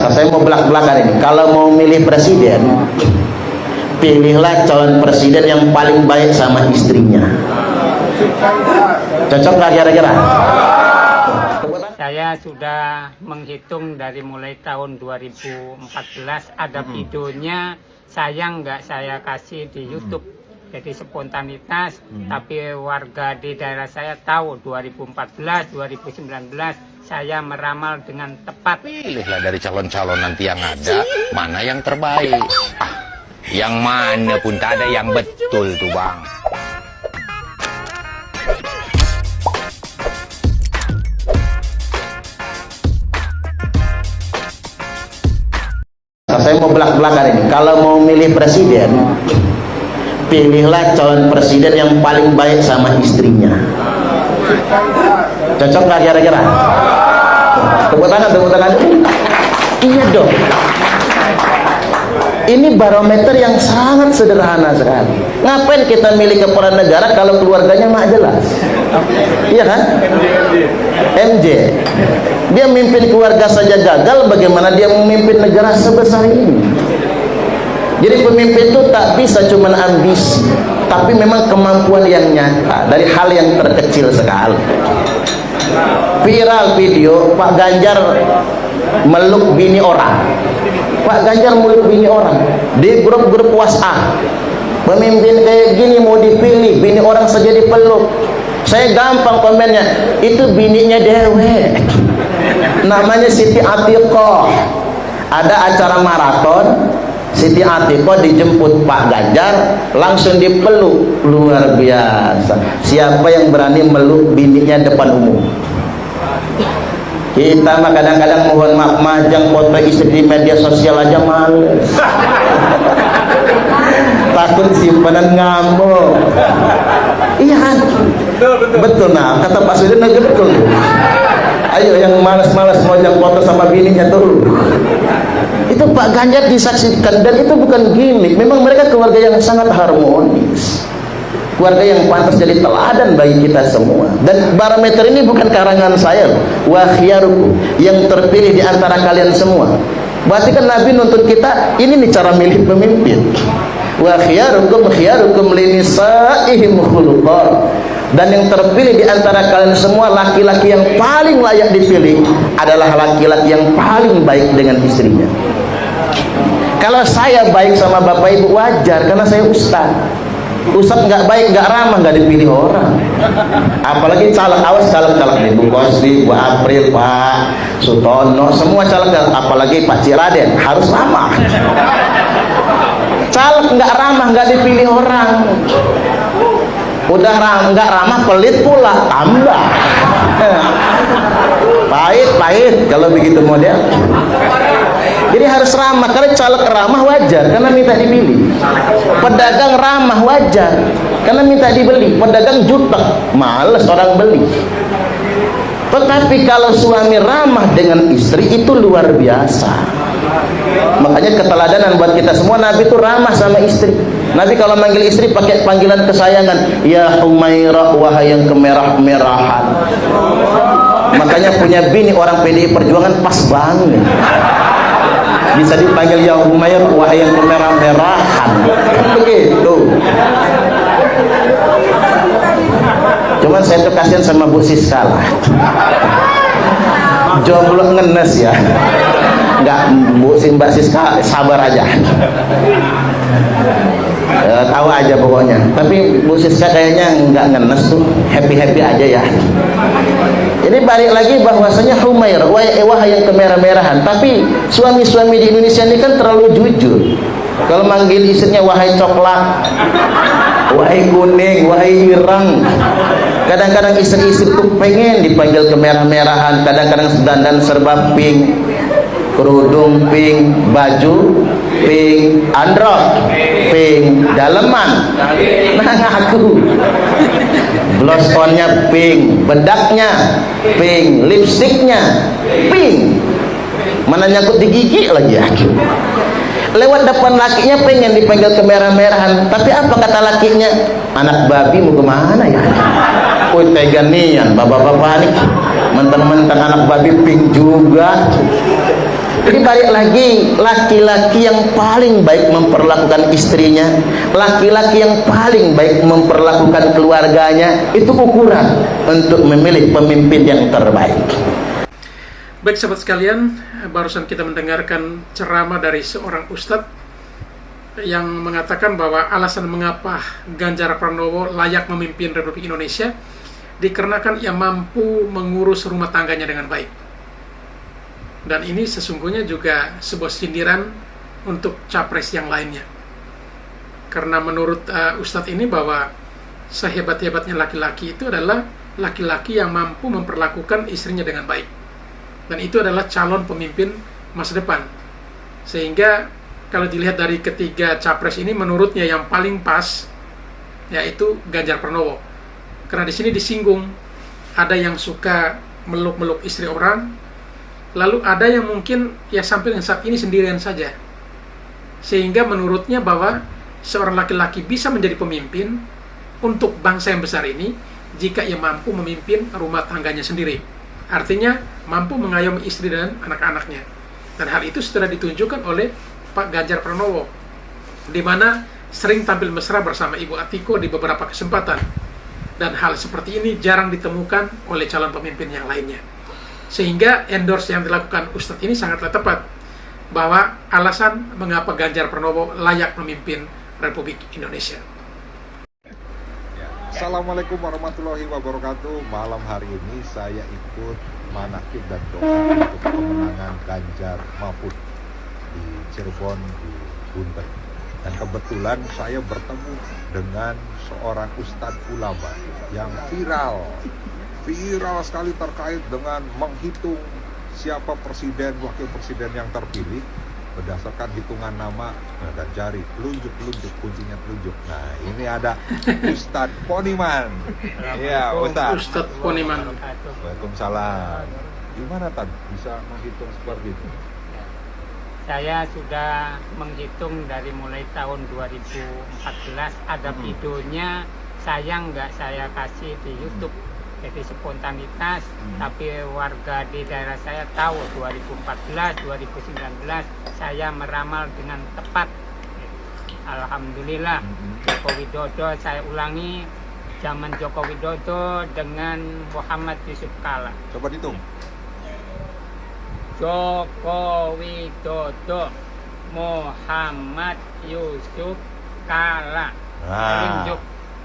Saya mau belak-belakan ini. Kalau mau milih presiden, pilihlah calon presiden yang paling baik sama istrinya. Cocok nggak kira-kira? Saya sudah menghitung dari mulai tahun 2014 ada videonya, sayang nggak saya kasih di YouTube. Jadi spontanitas, tapi warga di daerah saya tahu 2014, 2019 saya meramal dengan tepat. Pilihlah dari calon-calon nanti yang ada, mana yang terbaik. Yang mana pun tak ada yang betul tuh bang. Saya mau belak-belakan ini. Kalau mau milih presiden, pilihlah calon presiden yang paling baik sama istrinya. Cocok nggak kira-kira? Tepuk tangan. Iya dong. Ini barometer yang sangat sederhana sekali. Ngapain kita milih kepala negara kalau keluarganya mak jelas? Iya kan? MJ. Dia mimpin keluarga saja gagal, bagaimana dia memimpin negara sebesar ini? Jadi pemimpin itu tak bisa cuma ambisi, tapi memang kemampuan yang nyata dari hal yang terkecil sekali. Viral video Pak Ganjar meluk bini orang. Pak Ganjar meluk bini orang di grup-grup WhatsApp. Pemimpin kayak gini mau dipilih, bini orang saja dipeluk. Saya gampang komennya, itu bininya dewe. Namanya Siti Atiqah. Ada acara maraton, Siti Atiqah dijemput Pak Ganjar, langsung dipeluk. Luar biasa. Siapa yang berani meluk bininya depan umum? Kita mah kadang-kadang mohon maaf majang foto istri di media sosial aja males. Takut simpanan ngamuk. Iya kan? Betul nah, kata Pak Sudin betul. Ayo yang malas-malas majang foto sama bininya tuh. Itu Pak Ganjar disaksikan, dan itu bukan gimmick. Memang mereka keluarga yang sangat harmonis, keluarga yang pantas jadi teladan bagi kita semua. Dan barometer ini bukan karangan saya, wa khiyarukum, yang terpilih di antara kalian semua. Berarti kan Nabi nuntut kita, ini nih cara milih pemimpin. Wa khiyarukum linisaihim khuluqan. Dan yang terpilih di antara kalian semua, laki-laki yang paling layak dipilih adalah laki-laki yang paling baik dengan istrinya. Kalau saya baik sama bapak ibu wajar, karena saya ustaz. Ustaz nggak baik, nggak ramah, nggak dipilih orang. Apalagi caleg, awas caleg-caleg nih, Bu Kosdi, Bu April, Pak Sutono, semua caleg, apalagi Pak Ciraden harus ramah. Caleg nggak ramah, nggak dipilih orang. Udah nggak ramah, pelit pula, tambah. Pahit kalau begitu model. Jadi harus ramah, karena caleg ramah wajar karena minta dipilih. Pedagang ramah wajar karena minta dibeli. Pedagang jutek, males orang beli. Tetapi kalau suami ramah dengan istri itu luar biasa. Makanya keteladanan buat kita semua, Nabi itu ramah sama istri. Nabi kalau manggil istri pakai panggilan kesayangan, ya Humairah, wahai yang kemerah-merahan. Makanya punya bini orang PDI Perjuangan pas banget. Bisa dipanggil ya Humairah, wahai yang kemerah-merahan. Begitu. Cuman saya tuh kasihan sama Bu Siska lah. Jomblo ngenes ya. Enggak, Mbak Siska sabar aja. Tahu aja pokoknya. Tapi Bu Siska kayaknya nggak ngenes tuh, happy-happy aja ya. Jadi balik lagi bahwasanya Humairah, wahai yang kemerah-merahan. Tapi suami-suami di Indonesia ini kan terlalu jujur. Kalau manggil istrinya wahai coklat, wahai kuning, wahai ireng. Kadang-kadang istri-istri tuh pengen dipanggil kemerah-merahan. Kadang-kadang dandan serba pink, kerudung pink, baju pink, androk pink, daleman nah ngaku, blush onnya pink, bedaknya pink, lipstiknya pink, mana nyangkut di gigi lagi ya. Lewat depan lakinya pengen dipanggil kemerah-merahan, tapi apa kata lakinya? Anak babi mau kemana ya? Woi teganian bapak-bapak nih, mentang-mentang anak babi pink juga. Jadi balik lagi, laki-laki yang paling baik memperlakukan istrinya, laki-laki yang paling baik memperlakukan keluarganya, itu ukuran untuk memilih pemimpin yang terbaik. Baik sahabat sekalian, barusan kita mendengarkan ceramah dari seorang ustadz yang mengatakan bahwa alasan mengapa Ganjar Pranowo layak memimpin Republik Indonesia dikarenakan ia mampu mengurus rumah tangganya dengan baik. Dan ini sesungguhnya juga sebuah sindiran untuk capres yang lainnya. Karena menurut ustadz ini bahwa sehebat-hebatnya laki-laki itu adalah laki-laki yang mampu memperlakukan istrinya dengan baik. Dan itu adalah calon pemimpin masa depan. Sehingga kalau dilihat dari ketiga capres ini, menurutnya yang paling pas yaitu Ganjar Pranowo. Karena di sini disinggung ada yang suka meluk-meluk istri orang, lalu ada yang mungkin ya sampai dengan saat ini sendirian saja. Sehingga menurutnya bahwa seorang laki-laki bisa menjadi pemimpin untuk bangsa yang besar ini jika ia mampu memimpin rumah tangganya sendiri. Artinya mampu mengayomi istri dan anak-anaknya. Dan hal itu sudah ditunjukkan oleh Pak Ganjar Pranowo, di mana sering tampil mesra bersama Ibu Atiko di beberapa kesempatan. Dan hal seperti ini jarang ditemukan oleh calon pemimpin yang lainnya. Sehingga endorse yang dilakukan Ustadz ini sangatlah tepat, bahwa alasan mengapa Ganjar Pranowo layak memimpin Republik Indonesia. Assalamualaikum warahmatullahi wabarakatuh. Malam hari ini saya ikut manakib dan doa untuk kemenangan Ganjar Mahfud di Cirebon, di Bunten. Dan kebetulan saya bertemu dengan seorang ustadz ulama yang viral sekali terkait dengan menghitung siapa presiden, wakil presiden yang terpilih berdasarkan hitungan nama dan jari, telunjuk, kuncinya telunjuk. Nah, ini ada Ustadz Poniman. Iya, Ustadz Poniman. Waalaikumsalam. Gimana Tan bisa menghitung seperti itu? Saya sudah menghitung dari mulai tahun 2014, ada videonya, sayang nggak saya kasih di YouTube. Jadi spontanitas, tapi warga di daerah saya tahu 2014, 2019 saya meramal dengan tepat. Alhamdulillah, Joko Widodo, saya ulangi, zaman Joko Widodo dengan Muhammad Yusuf Kala. Coba dihitung. Joko Widodo, Muhammad Yusuf Kala.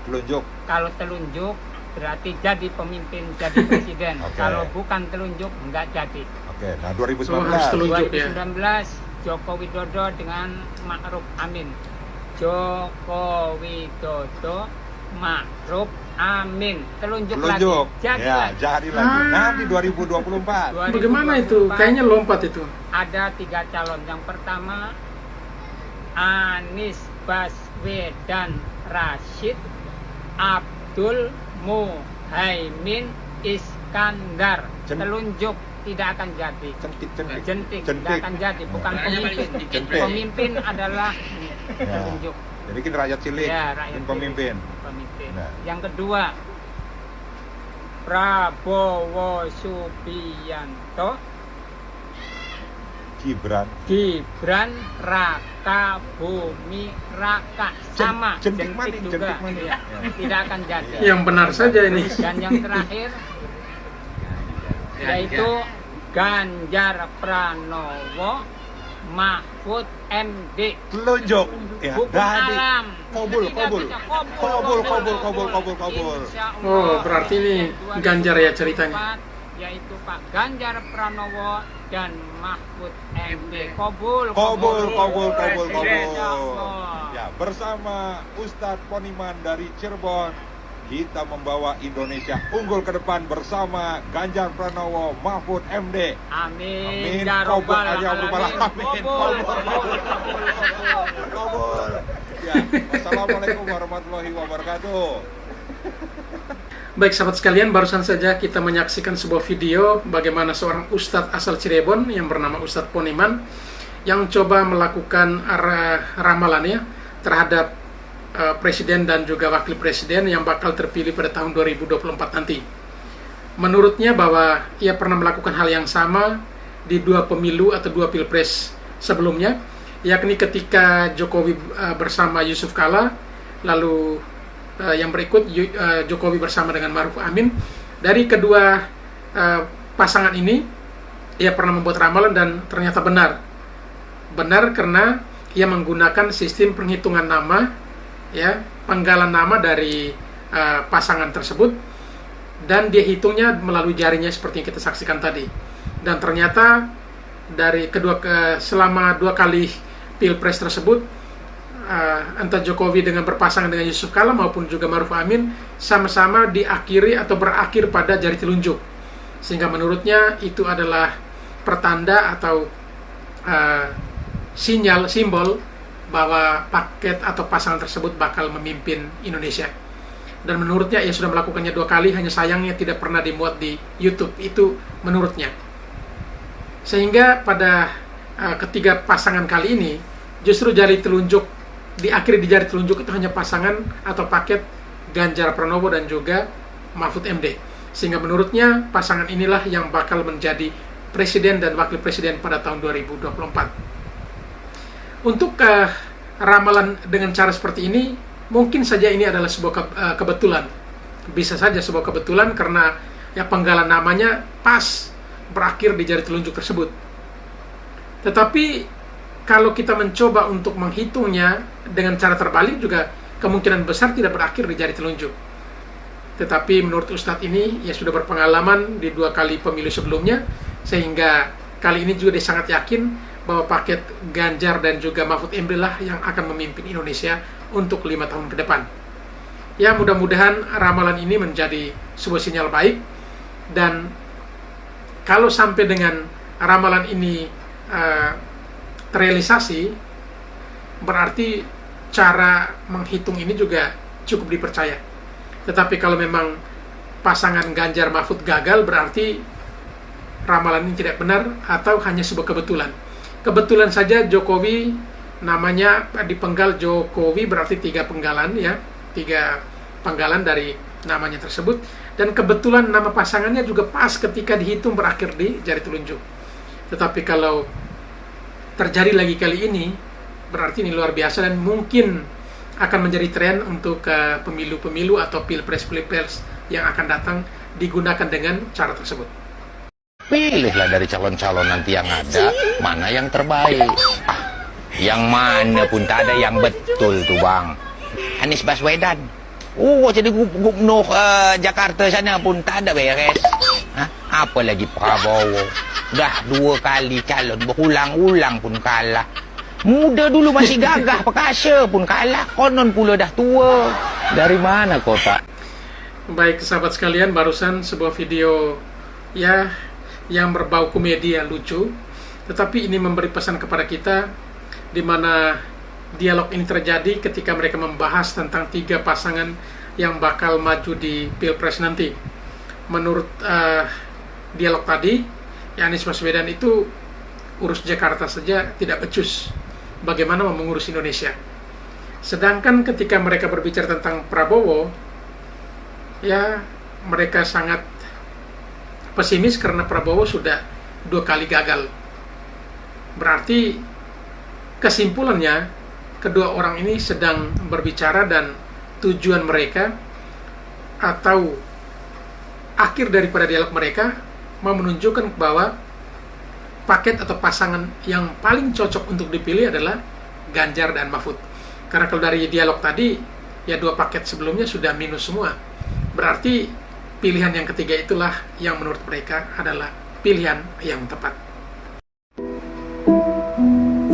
Telunjuk. Kalau telunjuk berarti jadi pemimpin, jadi presiden. Okay. Kalau bukan telunjuk, enggak jadi. Oke, nah 2019. 2019, Joko Widodo dengan Ma'ruf Amin. Joko Widodo, Ma'ruf Amin. Telunjuk lagi. Ya, jadi lagi. Nanti 2024. Bagaimana itu? Kayaknya lompat itu. Ada 3 calon. Yang pertama, Anies Baswedan Rashid, Abdul Muhaimin Iskandar. Telunjuk tidak akan jadi. Jentik tidak akan jadi, bukan pemimpin. Pemimpin adalah telunjuk. Jadi kita rakyat cilik, Ya, rakyat pemimpin. Nah. Yang kedua, Prabowo Subianto, Gibran Raka Bumi Raka, sama jentik juga. Ya, tidak akan jadi. Yang benar saja ini. Dan yang terakhir yaitu Ganjar Pranowo, Mahfud MD. Telunjuk. Ya, Hukum alam. Kobul. Oh, berarti ini Ganjar ya ceritanya. Yaitu Pak Ganjar Pranowo dan Mahfud MD. Kobul. Ya, bersama Ustadz Poniman dari Cirebon, kita membawa Indonesia unggul ke depan bersama Ganjar Pranowo, Mahfud MD. Amin. Ya robbal alamin. Kobul. Ya, wassalamualaikum warahmatullahi wabarakatuh. Baik sahabat sekalian, barusan saja kita menyaksikan sebuah video bagaimana seorang ustadz asal Cirebon yang bernama Ustadz Poniman yang coba melakukan ramalannya terhadap presiden dan juga wakil presiden yang bakal terpilih pada tahun 2024 nanti. Menurutnya bahwa ia pernah melakukan hal yang sama di 2 pemilu atau 2 pilpres sebelumnya, yakni ketika Jokowi bersama Yusuf Kala, lalu yang berikut Jokowi bersama dengan Maruf Amin. Dari kedua pasangan ini, ia pernah membuat ramalan dan ternyata benar. Benar karena ia menggunakan sistem penghitungan nama, ya, penggalan nama dari pasangan tersebut, dan dia hitungnya melalui jarinya seperti yang kita saksikan tadi. Dan ternyata dari selama 2 kali pilpres tersebut, entah Jokowi dengan berpasangan dengan Yusuf Kala maupun juga Maruf Amin sama-sama diakhiri atau berakhir pada jari telunjuk, sehingga menurutnya itu adalah pertanda atau simbol bahwa paket atau pasangan tersebut bakal memimpin Indonesia. Dan menurutnya ia sudah melakukannya 2 kali, hanya sayangnya tidak pernah dimuat di YouTube. Itu menurutnya. Sehingga pada ketiga pasangan kali ini, justru jari telunjuk, diakhiri di jari telunjuk itu hanya pasangan atau paket Ganjar Pranowo dan juga Mahfud MD. Sehingga menurutnya pasangan inilah yang bakal menjadi presiden dan wakil presiden pada tahun 2024. Untuk ramalan dengan cara seperti ini, mungkin saja ini adalah sebuah kebetulan. Bisa saja sebuah kebetulan karena ya penggalan namanya pas berakhir di jari telunjuk tersebut. Tetapi kalau kita mencoba untuk menghitungnya dengan cara terbalik juga kemungkinan besar tidak berakhir di jari telunjuk. Tetapi menurut Ustadz ini ya sudah berpengalaman di 2 kali pemilu sebelumnya, sehingga kali ini juga dia sangat yakin bahwa paket Ganjar dan juga Mahfud MD lah yang akan memimpin Indonesia untuk 5 tahun ke depan. Ya, mudah-mudahan ramalan ini menjadi sebuah sinyal baik, dan kalau sampai dengan ramalan ini terrealisasi, berarti cara menghitung ini juga cukup dipercaya. Tetapi kalau memang pasangan Ganjar Mahfud gagal, berarti ramalan ini tidak benar atau hanya sebuah kebetulan. Kebetulan saja Jokowi namanya dipenggal Jokowi, berarti 3 penggalan, ya, 3 penggalan dari namanya tersebut, dan kebetulan nama pasangannya juga pas ketika dihitung berakhir di jari telunjuk. Tetapi kalau terjadi lagi kali ini, berarti ini luar biasa dan mungkin akan menjadi tren untuk pemilu-pemilu atau pilpres-pilpres yang akan datang digunakan dengan cara tersebut. Pilihlah dari calon-calon nanti yang ada, mana yang terbaik. Yang mana pun tak ada yang betul tuh bang. Anies Baswedan, jadi gubernur Jakarta sana pun tak ada beres. Apalagi Prabowo, dah 2 kali calon, berulang-ulang pun kalah. Muda dulu masih gagah, perkasa pun kalah, konon pula dah tua. Dari mana kota? Baik sahabat sekalian, barusan sebuah video ya yang berbau komedi yang lucu, tetapi ini memberi pesan kepada kita di mana dialog ini terjadi ketika mereka membahas tentang 3 pasangan yang bakal maju di pilpres nanti. Menurut dialog tadi, ya Anies Baswedan itu urus Jakarta saja tidak becus, bagaimana mau mengurus Indonesia. Sedangkan ketika mereka berbicara tentang Prabowo, ya mereka sangat pesimis karena Prabowo sudah 2 kali gagal. Berarti kesimpulannya, kedua orang ini sedang berbicara dan tujuan mereka atau akhir daripada dialog mereka mau menunjukkan bahwa paket atau pasangan yang paling cocok untuk dipilih adalah Ganjar dan Mahfud. Karena kalau dari dialog tadi, ya 2 paket sebelumnya sudah minus semua. Berarti pilihan yang ketiga itulah yang menurut mereka adalah pilihan yang tepat.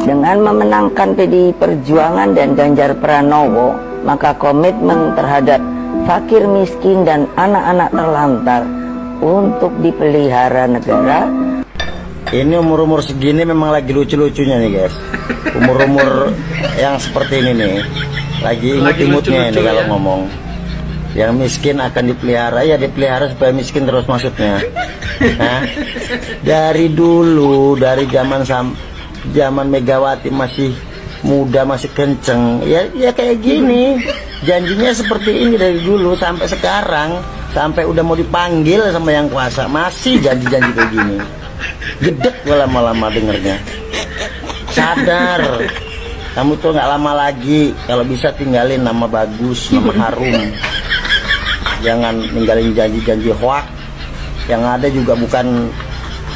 Dengan memenangkan PDI Perjuangan dan Ganjar Pranowo, maka komitmen terhadap fakir miskin dan anak-anak terlantar untuk dipelihara negara. Ini umur-umur segini memang lagi lucu-lucunya nih guys. Umur-umur yang seperti ini nih lagi imut-imutnya ini kalau ngomong. Yang miskin akan dipelihara, ya dipelihara supaya miskin terus maksudnya. Dari dulu, dari zaman Megawati masih muda, masih kenceng, ya kayak gini. Janjinya seperti ini dari dulu sampai sekarang, sampai udah mau dipanggil sama yang kuasa masih janji-janji kayak gini. Gedek gue lama-lama dengernya. Sadar, kamu tuh nggak lama lagi. Kalau bisa tinggalin nama bagus, nama harum. Jangan ninggalin janji-janji hoak. Yang ada juga bukan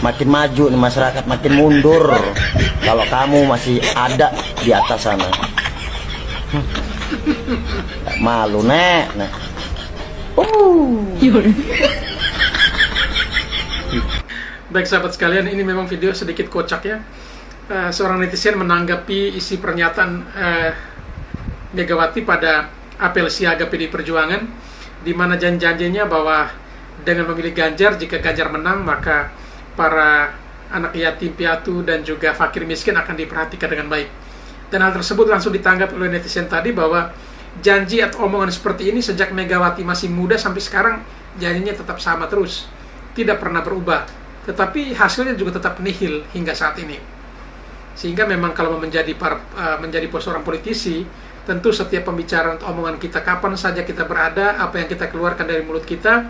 makin maju nih masyarakat, makin mundur. Kalau kamu masih ada di atas sana. Gak malu, Nek. Baik sahabat sekalian, ini memang video sedikit kocak ya. Seorang netizen menanggapi isi pernyataan Megawati pada apel siaga PDI Perjuangan, di mana janji-janjinya bahwa dengan memilih Ganjar, jika Ganjar menang maka para anak yatim piatu dan juga fakir miskin akan diperhatikan dengan baik. Dan hal tersebut langsung ditanggapi oleh netizen tadi bahwa janji atau omongan seperti ini sejak Megawati masih muda sampai sekarang janjinya tetap sama terus, tidak pernah berubah, tetapi hasilnya juga tetap nihil hingga saat ini. Sehingga memang kalau menjadi seorang politisi, tentu setiap pembicaraan atau omongan kita, kapan saja kita berada, apa yang kita keluarkan dari mulut kita,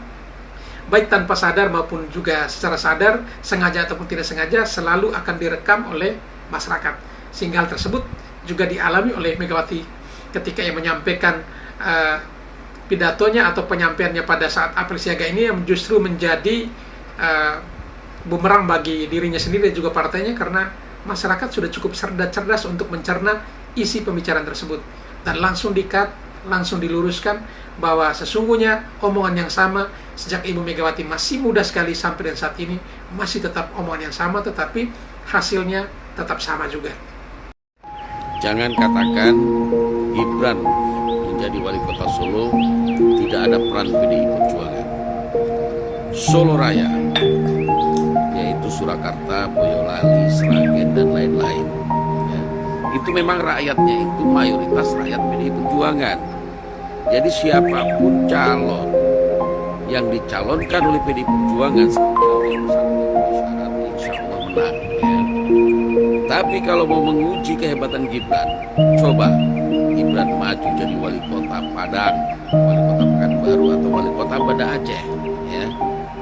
baik tanpa sadar maupun juga secara sadar, sengaja ataupun tidak sengaja, selalu akan direkam oleh masyarakat. Sehingga hal tersebut juga dialami oleh Megawati ketika ia menyampaikan pidatonya atau penyampaiannya pada saat apel siaga ini, yang justru menjadi bumerang bagi dirinya sendiri dan juga partainya, karena masyarakat sudah cukup cerdas untuk mencerna isi pembicaraan tersebut, dan langsung di-cut, langsung diluruskan bahwa sesungguhnya omongan yang sama sejak Ibu Megawati masih muda sekali sampai dan saat ini masih tetap omongan yang sama, tetapi hasilnya tetap sama juga. Jangan katakan Gibran menjadi wali kota Solo tidak ada peran PDI Perjuangan. Solo Raya, yaitu Surakarta, Boyolali, Sragen, dan lain-lain, ya, itu memang rakyatnya itu mayoritas rakyat PDI Perjuangan. Jadi siapapun calon yang dicalonkan oleh PDI Perjuangan, syarat insya Allah menang. Ya. Tapi kalau mau menguji kehebatan Gibran, coba Gibran maju jadi wali kota Padang, wali kota Pekanbaru, atau wali kota Banda Aceh. Ya.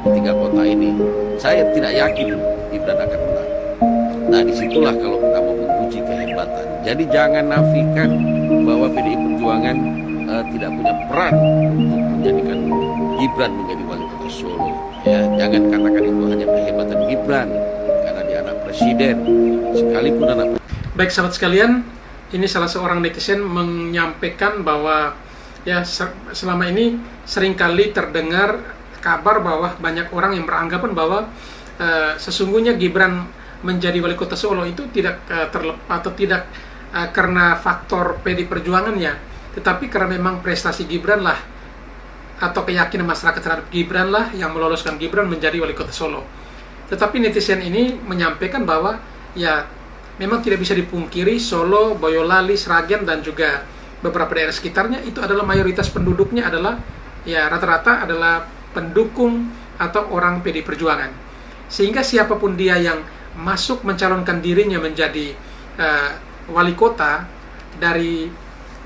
Tiga kota ini, saya tidak yakin Gibran akan menang. Nah, disitulah kalau kita mau menguji kehebatan. Jadi jangan nafikan bahwa PDI Perjuangan tidak punya peran untuk menjadikan Gibran menjadi wali kota Solo. Ya, jangan katakan itu hanya kehebatan Gibran, karena dia anak presiden, sekalipun anak. Baik sahabat sekalian, ini salah seorang netizen menyampaikan bahwa ya selama ini seringkali terdengar kabar bahwa banyak orang yang beranggapan bahwa sesungguhnya Gibran menjadi wali kota Solo itu tidak terlepas atau tidak karena faktor PDI Perjuangannya, tetapi karena memang prestasi Gibran lah atau keyakinan masyarakat terhadap Gibran lah yang meloloskan Gibran menjadi wali kota Solo. Tetapi netizen ini menyampaikan bahwa ya memang tidak bisa dipungkiri Solo, Boyolali, Sragen, dan juga beberapa daerah sekitarnya itu adalah mayoritas penduduknya adalah ya rata-rata adalah pendukung atau orang PDI Perjuangan. Sehingga siapapun dia yang masuk mencalonkan dirinya menjadi wali kota dari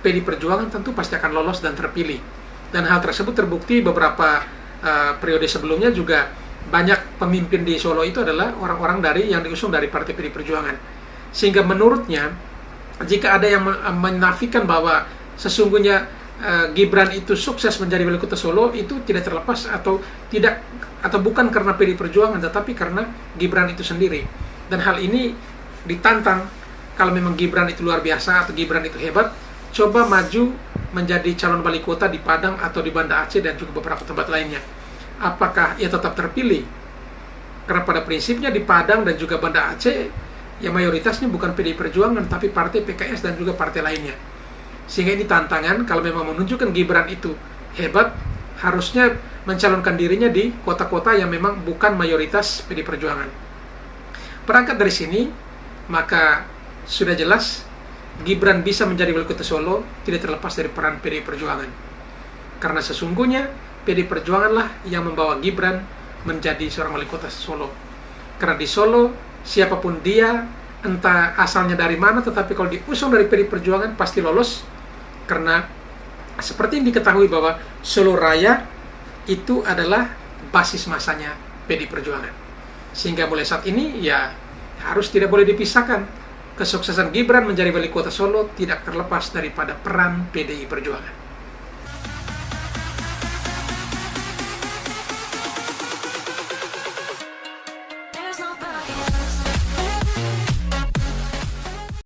PDI Perjuangan tentu pasti akan lolos dan terpilih. Dan hal tersebut terbukti beberapa periode sebelumnya juga banyak pemimpin di Solo itu adalah orang-orang dari yang diusung dari Partai PDI Perjuangan. Sehingga menurutnya jika ada yang menafikan bahwa sesungguhnya Gibran itu sukses menjadi wali kota Solo, itu tidak terlepas atau bukan karena PDI Perjuangan, tetapi karena Gibran itu sendiri. Dan hal ini ditantang, kalau memang Gibran itu luar biasa atau Gibran itu hebat, coba maju menjadi calon wali kota di Padang atau di Banda Aceh dan juga beberapa tempat lainnya. Apakah ia tetap terpilih? Karena pada prinsipnya di Padang dan juga Banda Aceh ya mayoritasnya bukan PDI Perjuangan, tapi partai PKS dan juga partai lainnya. Sehingga ini tantangan, kalau memang menunjukkan Gibran itu hebat, harusnya mencalonkan dirinya di kota-kota yang memang bukan mayoritas PDI Perjuangan. Berangkat dari sini, maka sudah jelas Gibran bisa menjadi wali kota Solo tidak terlepas dari peran PDI Perjuangan. Karena sesungguhnya PDI Perjuanganlah yang membawa Gibran menjadi seorang wali kota Solo. Karena di Solo, siapapun dia, entah asalnya dari mana, tetapi kalau diusung dari PDI Perjuangan pasti lolos. Karena seperti yang diketahui bahwa Solo Raya itu adalah basis masanya PDI Perjuangan. Sehingga mulai saat ini ya harus tidak boleh dipisahkan. Kesuksesan Gibran menjadi wali kota Solo tidak terlepas daripada peran PDI Perjuangan.